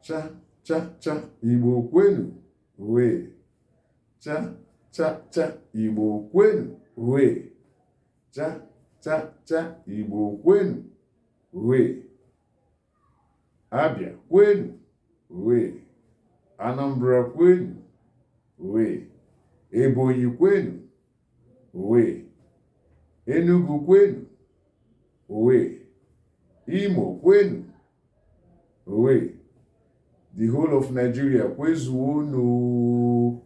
cha, cha, cha, Igbo kwenu, we. Cha, cha, cha, Igbo kwenu, we. Cha, cha, cha, Igbo kwenu, we. Abia kwenu, we. Anambra kwenu, we. Ebonyi kwenu, we. Enugu kwenu, we. Imo kwenu, we. The whole of Nigeria kwezuonu.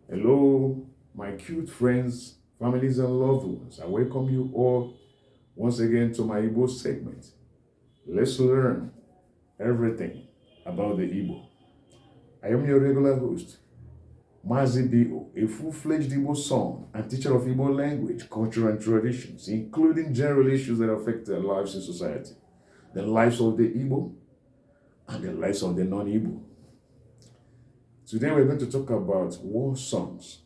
Hello, my cute friends, families, and loved ones. I welcome you all once again to my Igbo segment. Let's learn everything about the Igbo. I am your regular host, Mazi B.O., a full-fledged Igbo son and teacher of Igbo language, culture, and traditions, including general issues that affect their lives in society, the lives of the Igbo and the lives of the non-Igbo. Today we're going to talk about war songs.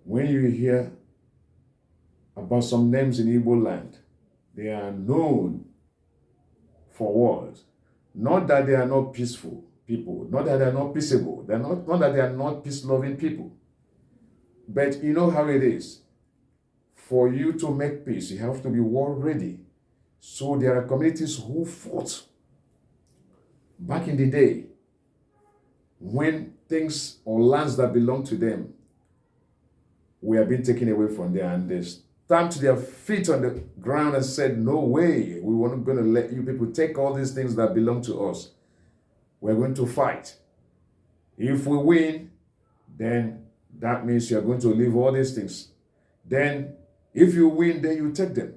When you hear about some names in Igbo land, they are known for wars. Not that they are not peaceful people, not that they are not peaceable, not that they are not peace-loving people. But you know how it is. For you to make peace, you have to be war-ready. So there are communities who fought back in the day when things or lands that belong to them were being taken away from them, and they stamped their feet on the ground and said, no way, we weren't going to let you people take all these things that belong to us. We're going to fight. If we win, then that means you're going to leave all these things. Then if you win, then you take them.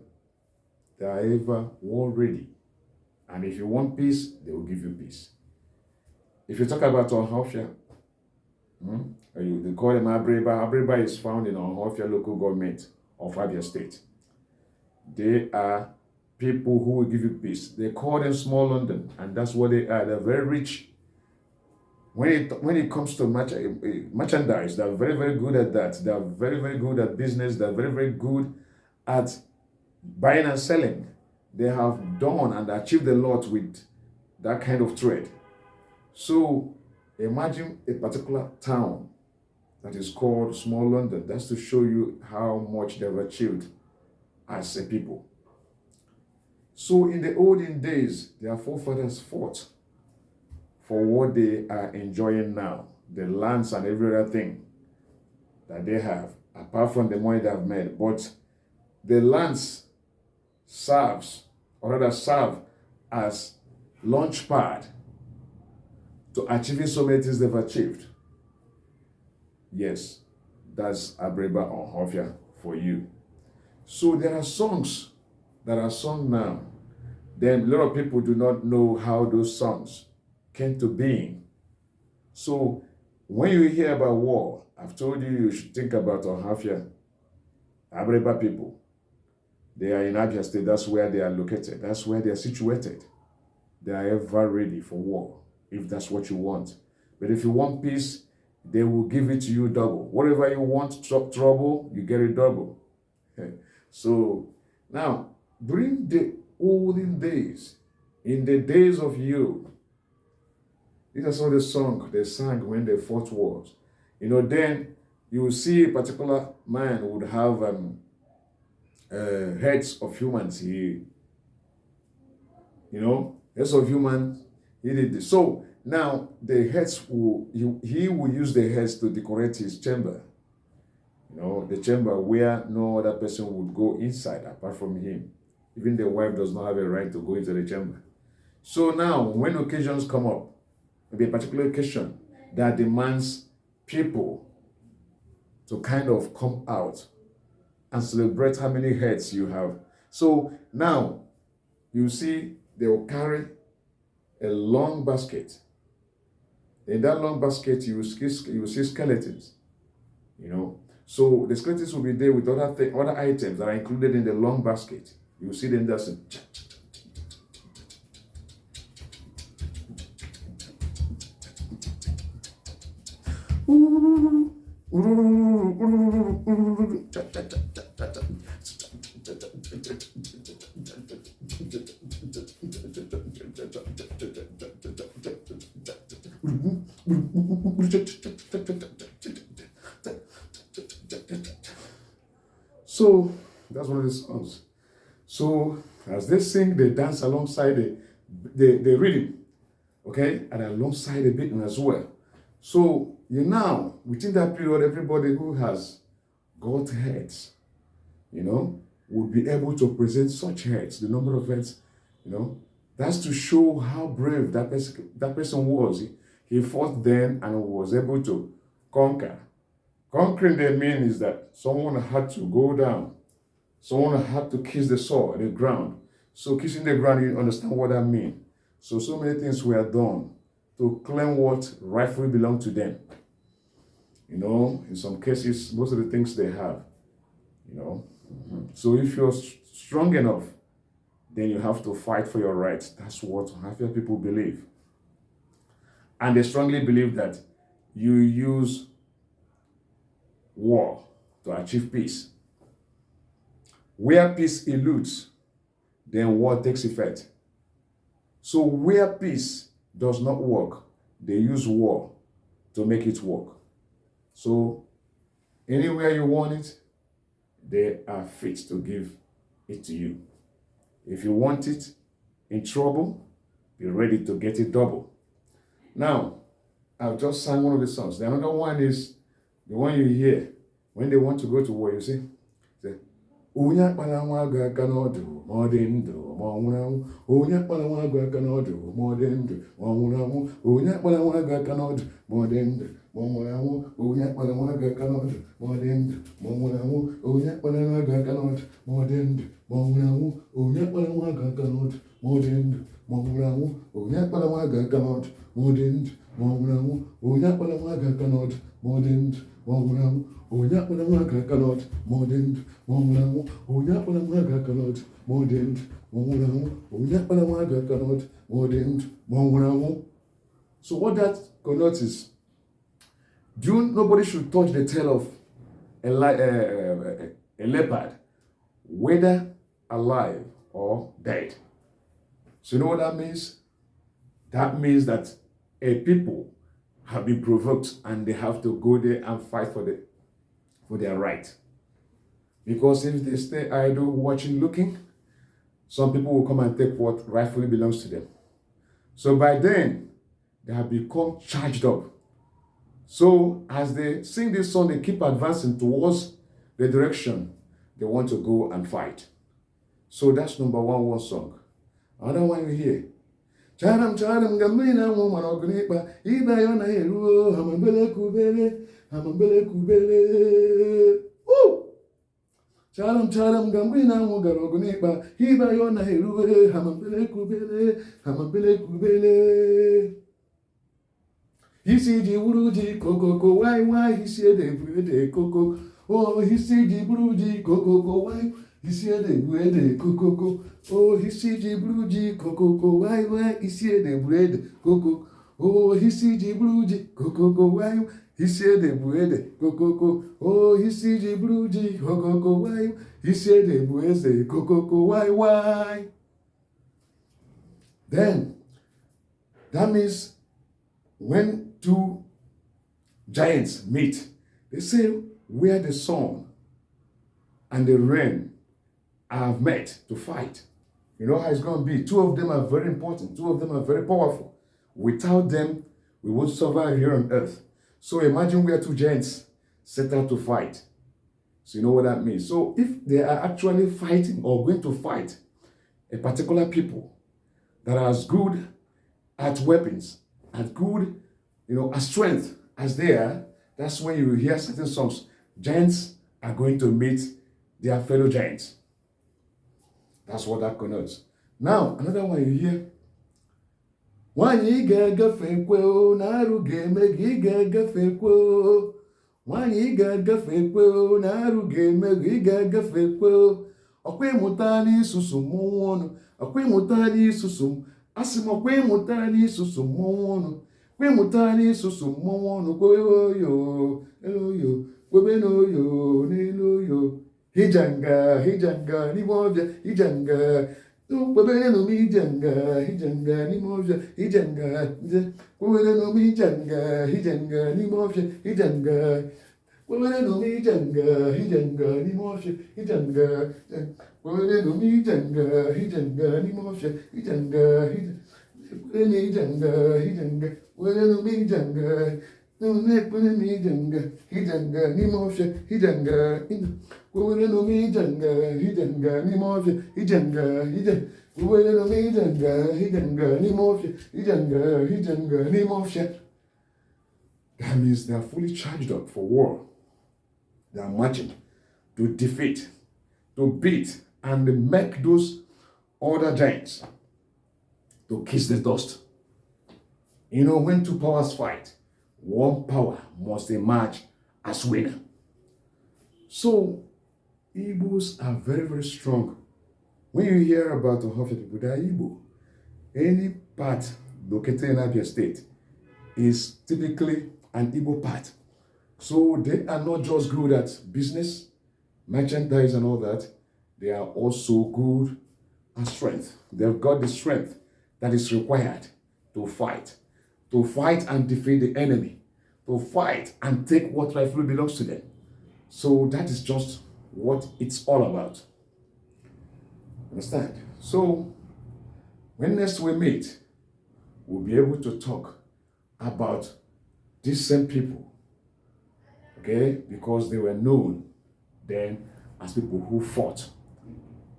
They are ever war ready. And if you want peace, they will give you peace. If you talk about Onhofia, they call them Abreba. Abreba is found in Onhofia local government of Abia State. They are people who will give you peace. They call them Small London, and that's what they are. They're very rich. When it comes to merchandise, they're very, very good at that. They're very, very good at business. They're very, very good at buying and selling. They have done and achieved a lot with that kind of trade. So imagine a particular town that is called Small London. That's to show you how much they've achieved as a people. So in the olden days, their forefathers fought for what they are enjoying now, the lands and every other thing that they have, apart from the money they have made. But the lands serve as launch pad to achieving so many things they've achieved. Yes, that's Abreba or Hofia for you. So there are songs that are sung now. Then a lot of people do not know how those songs came to being. So when you hear about war, I've told you you should think about Ohafia, Abreba people. They are in Abia State. That's where they are located. That's where they are situated. They are ever ready for war, if that's what you want. But if you want peace, they will give it to you double. Whatever you want, trouble, you get it double. So now, during the olden days, in the days of you, these are some of the songs they sang when they fought wars. Then you will see a particular man would have heads of humans. Heads of humans. He did this. So now the heads he will use the heads to decorate his chamber. The chamber where no other person would go inside apart from him. Even the wife does not have a right to go into the chamber. So now, when occasions come up, maybe a particular occasion that demands people to kind of come out and celebrate how many heads you have. So now, you see, they will carry a long basket. In that long basket, you will see skeletons, So the skeletons will be there with other items that are included in the long basket. You will see them there saying, So that's one of the songs. So as they sing, they dance alongside the rhythm, okay, and alongside the beating as well. So you now, within that period, everybody who has got heads, would be able to present such heads, the number of heads, that's to show how brave that person was. He fought then and was able to conquer. Conquering the mean is that someone had to go down. Someone had to kiss the soil, the ground. So kissing the ground, you understand what that means. So many things were done to claim what rightfully belonged to them. In some cases, most of the things they have, So if you're strong enough, then you have to fight for your rights. That's what Hafia people believe. And they strongly believe that you use war to achieve peace. Where peace eludes, then war takes effect. So where peace does not work, they use war to make it work. So anywhere you want it, they are fit to give it to you. If you want it in trouble, be ready to get it double. Now, I've just sang one of the songs. The another one is the one you hear when they want to go to war. You say, onye akpala nwa agụ aka n'ọdụ ma ọ dị ndụ ma ọ nwụrụ anwụ. Onye akpala nwa agụ aka n'ọdụ ma ọ dị ndụ ma ọ nwụrụ anwụ. Onye akpala nwa agụ aka n'ọdụ ma ọ dị ndụ ma ọ nwụrụ anwụ. Onye akpala nwa agụ aka n'ọdụ ma ọ dị ndụ ma ọ nwụrụ anwụ. Onye akpala nwa agụ aka n'ọdụ ma ọ dị ndụ ma ọ nwụrụ anwụ. Onye akpala nwa agụ aka n'ọdụ ma ọ dị ndụ ma ọ nwụrụ anwụ. Onye akpala nwa agụ aka n'ọdụ ma ọ dị ndụ ma ọ nwụrụ anwụ. Onye akpala nwa agụ aka n'ọdụ ma ọ dị ndụ ma ọ nwụrụ anwụ. Onye akpala nwa agụ aka n'ọdụ ma ọ dị ndụ ma ọ nwụrụ anwụ. Onye akpala nwa agụ aka n'ọdụ ma ọ dị ndụ ma ọ nwụrụ anwụ. Onye akpala nwa agụ aka n'ọdụ ma ọ dị ndụ ma ọ nwụrụ anwụ. So what that connotes is, nobody should touch the tail of a leopard, whether alive or dead. So you know what that means? That means that a people have been provoked and they have to go there and fight for their right. Because if they stay idle, watching, looking, some people will come and take what rightfully belongs to them. So by then, they have become charged up. So as they sing this song, they keep advancing towards the direction they want to go and fight. So that's number one song. Another one you hear. Charam gamina woman ognipa, ida yona heruo, hamambele kubele. Woo! Charam gamina woman ognipa, ida yona heruo, hamambele kubele. Hisi di buruji koko why hisi de koko. Oh, hisi di buruji koko why hisi de koko. Oh, hisi di buruji koko why hisi de koko. Oh, hisi di buruji koko why hisi de koko. Oh, hisi di buruji koko why hisi de koko why. Then that means when two giants meet, they say where the sun and the rain have met to fight. You know how it's going to be. Two of them are very important. Two of them are very powerful. Without them, we won't survive here on earth. So imagine where two giants set out to fight. So you know what that means. So if they are actually fighting or going to fight a particular people that are as good at weapons, as good, as strength as they are, that's when you hear certain songs. Giants are going to meet their fellow giants. That's what that connotes. Now, another one you hear. Wanyi ga-agafe kwe na-arụ ga-eme gị ga-agafe kwe. Wanyi ga-agafe kwe na-arụ ga-eme gị ga-agafe kwe. Ọkwa ịmụta n'isusu mmụọ ọnụ. Ọkwa ịmụta n'isusu. Asị m ọkwa ịmụta n'isusu mmụọ ọnụ. Ọkwa ịmụta n'isusu mmụọ ọnụ. Kwe oyo, eloyo, kwebe n'oyo, n'eloyo. Hijanga, n'ime ọbịa, hijanga. Kwebere no mi hijanga ni mofia, hijanga, kwebere no mi hijanga ni mofia, hijanga, kwebere no mi hijanga ni mofia, hijanga, kwebere no mi hijanga ni mofia, hijanga, kwebere ni hijanga, kwebere no mi no ne kwebere mi hijanga ni mofia, hijanga, kwebere no mi hijanga ni mofia, hijanga, kwebere no mi hijanga ni mofia, hijanga ni mofia. That means they are fully charged up for war. They are marching to defeat, to beat, and make those other giants to kiss the dust. You know, when two powers fight, one power must emerge as winner. So, Igbos are very, very strong. When you hear about the Ohafia people, they are Igbo. Any part located in Abia State is typically an Igbo part. So they are not just good at business, merchandise and all that. They are also good at strength. They've got the strength that is required to fight and defeat the enemy, to fight and take what rightfully belongs to them. So that is just what it's all about. Understand? So when next we meet, we'll be able to talk about these same people, okay? Because they were known then as people who fought.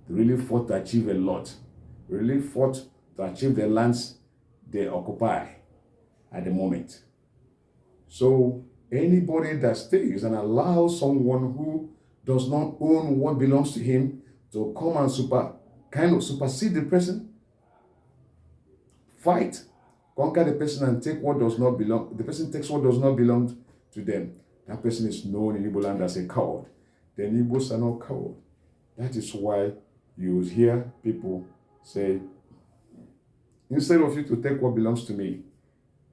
They really fought to achieve a lot. They really fought to achieve the lands they occupy at the moment. So anybody that stays and allows someone who does not own what belongs to him to come and supersede the person, fight, conquer the person and take what does not belong. The person takes what does not belong to them. That person is known in Igbo land as a coward. The Igbos are not coward. That is why you hear people say, instead of you to take what belongs to me,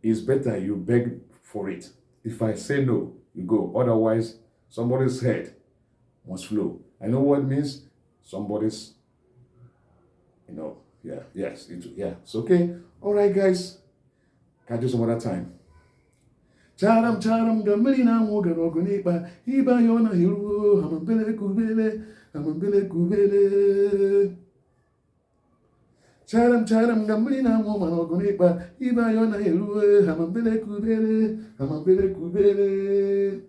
it's better you beg for it. If I say no, you go. Otherwise, somebody's head must flow. I know what it means. Somebody's, it's okay. All right, guys. Catch you some other time. Charam gambali na mwoga rogonikpa iba yona hiru hamambele kubele charam gambali na mwoga rogonikpa iba yona hiru hamambele kubele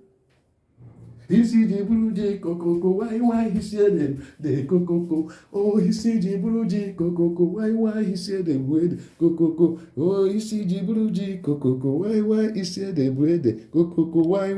Hisi jiburuji kokoko wai hisi edem de kokoko oh hisi jiburuji kokoko wai hisi edem wede kokoko oh hisi jiburuji kokoko wai hisi edem wede kokoko wai